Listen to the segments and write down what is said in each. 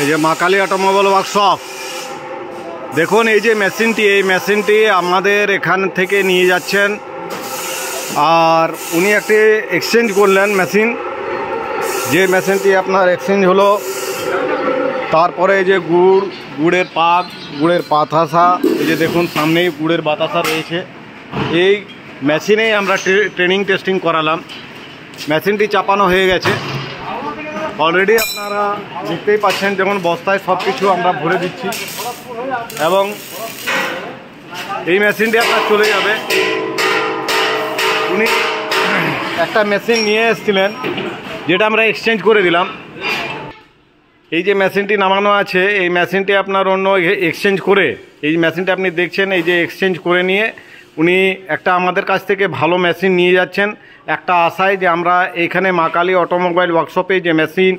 এই যে মা কালী অটোমোবাইল ওয়ার্কশপ, দেখুন এই যে মেশিনটি, এই মেশিনটি আমাদের এখান থেকে নিয়ে যাচ্ছেন। আর উনি একটি এক্সচেঞ্জ করলেন মেশিন, যে মেশিনটি আপনার এক্সচেঞ্জ হলো। তারপরে এই যে গুড়ের পাক, গুড়ের বাতাসা, এই যে দেখুন সামনেই গুড়ের বাতাসা রয়েছে। এই মেশিনেই আমরা ট্রেনিং টেস্টিং করালাম। মেশিনটি চাপানো হয়ে গেছে অলরেডি, আপনারা দেখতেই পাচ্ছেন। যেমন বস্তায় সব কিছু আমরা ভরে দিচ্ছি এবং এই মেশিনটি আপনার চলে যাবে। উনি একটা মেশিন নিয়ে এসেছিলেন, যেটা আমরা এক্সচেঞ্জ করে দিলাম। এই যে মেশিনটি নামানো আছে, এই মেশিনটি আপনার অন্য এক্সচেঞ্জ করে, এই মেশিনটা আপনি দেখছেন, এই যে এক্সচেঞ্জ করে নিয়ে উনি একটা আমাদের কাছ থেকে ভালো মেশিন নিয়ে যাচ্ছেন। একটা আশায় যে আমরা এইখানে মা কালী অটোমোবাইল ওয়ার্কশপে যে মেশিন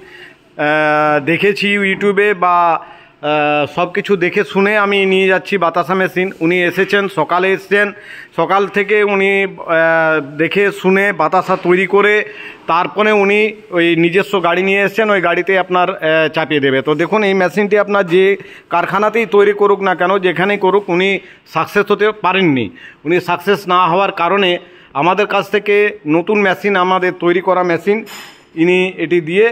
দেখেছি ইউটিউবে বা সব কিছু দেখে শুনে আমি নিয়ে যাচ্ছি বাতাসা মেশিন। উনি এসেছেন, সকালে এসেছেন, সকাল থেকে উনি দেখে শুনে বাতাসা তৈরি করে তারপরে উনি ওই নিজস্ব গাড়ি নিয়ে এসেছেন, ওই গাড়িতে আপনার চাপিয়ে দেবে। তো দেখুন এই মেশিনটি আপনার যে কারখানাতেই তৈরি করুক না কেন, যেখানেই করুক, উনি সাকসেস হতে পারেননি। উনি সাকসেস না হওয়ার কারণে আমাদের কাছ থেকে নতুন মেশিন, আমাদের তৈরি করা মেশিন ইনি এটি দিয়ে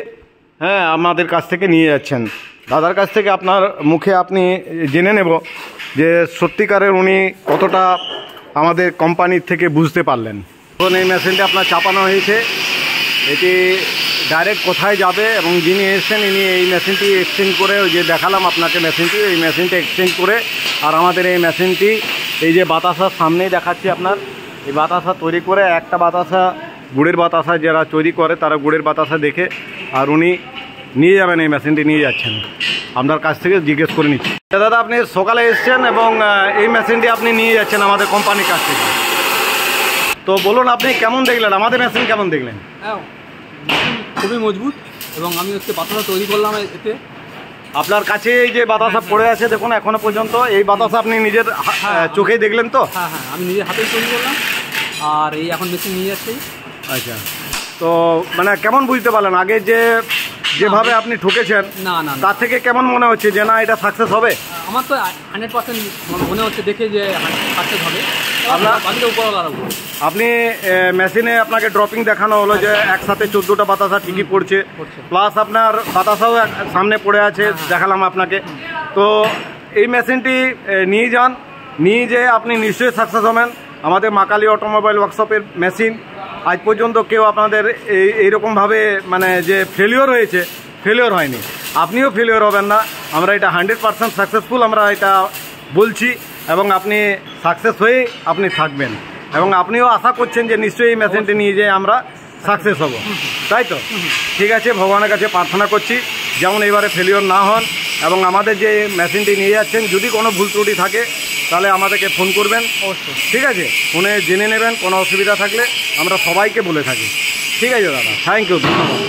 আমাদের কাছ থেকে নিয়ে যাচ্ছেন। দাদার কাছ থেকে আপনার মুখে আপনি জেনে নেব যে সত্যিকারের উনি কতটা আমাদের কোম্পানির থেকে বুঝতে পারলেন। এখন এই মেশিনটা আপনার চাপানো হয়েছে, এটি ডাইরেক্ট কোথায় যাবে এবং যিনি এসেছেন ইনি এই মেশিনটি এক্সচেঞ্জ করে, ওই যে দেখালাম আপনাকে মেশিনটি, এই মেশিনটা এক্সচেঞ্জ করে আর আমাদের এই মেশিনটি এই যে বাতাসার সামনেই দেখাচ্ছি আপনার, এই বাতাসা তৈরি করে, একটা বাতাসা গুড়ের বাতাসা যারা তৈরি করে তারা গুড়ের বাতাসা দেখে আর উনি নিয়ে যাবেন, এই মেশিনটি নিয়ে যাচ্ছেন। আপনার কাছ থেকে জিজ্ঞেস করে নিচ্ছি। দাদা আপনি সকালে এসছেন এবং এই মেশিনটি আপনি নিয়ে যাচ্ছেন আমাদের কোম্পানির কাছ থেকে, তো বলুন আপনি কেমন দেখলেন, আমাদের মেশিন কেমন দেখলেন? হ্যাঁ, খুবই মজবুত এবং আমি বাতাসা তৈরি করলাম এতে। আপনার কাছে এই যে বাতাসা পড়ে আছে দেখুন এখনো পর্যন্ত, এই বাতাসা আপনি নিজের চোখেই দেখলেন তো? হ্যাঁ হ্যাঁ, আমি নিজের হাতেই তৈরি করলাম আর এই এখন মেশিন নিয়ে যাচ্ছি। আচ্ছা, তো মানে কেমন বুঝতে পারলেন আগে যেভাবে আপনি ঠকেছেন না না তার থেকে কেমন মনে হচ্ছে যে না এটা সাকসেস হবে? আমার তো 100% মনে হচ্ছে দেখে যে সাকসেস হবে। আপনি মেশিনে আপনাকে ড্রপিং দেখানো হলো যে একসাথে 14টা বাতাসা ঠিকই পড়ছে, প্লাস আপনার বাতাসাও সামনে পড়ে আছে, দেখালাম আপনাকে। তো এই মেশিনটি নিয়ে যান, নিয়ে যেয়ে আপনি নিশ্চয়ই সাকসেস হবেন। আমাদের মা কালী অটোমোবাইল ওয়ার্কশপের মেশিন আজ পর্যন্ত কেউ আপনাদের এইরকমভাবে মানে যে ফেলিওর হয়েছে, ফেলিওর হয়নি, আপনিও ফেলিওর হবেন না। আমরা এটা 100% সাকসেসফুল আমরা এটা বলছি এবং আপনি সাকসেস হয়ে আপনি থাকবেন এবং আপনিও আশা করছেন যে নিশ্চয়ই এই মেশিনটি নিয়ে যেয়ে আমরা সাকসেস হব, তাই তো? ঠিক আছে, ভগবানের কাছে প্রার্থনা করছি যেমন এবারে ফেলিওর না হন এবং আমাদের যে মেশিনটি নিয়ে যাচ্ছেন যদি কোনো ভুল ত্রুটি থাকে তাহলে আমাদেরকে ফোন করবেন, ঠিক আছে? ফোনে জেনে নেবেন, কোনো অসুবিধা থাকলে আমরা সবাইকে বলে থাকি। ঠিক আছে দাদা, থ্যাংক ইউ, ধন্যবাদ।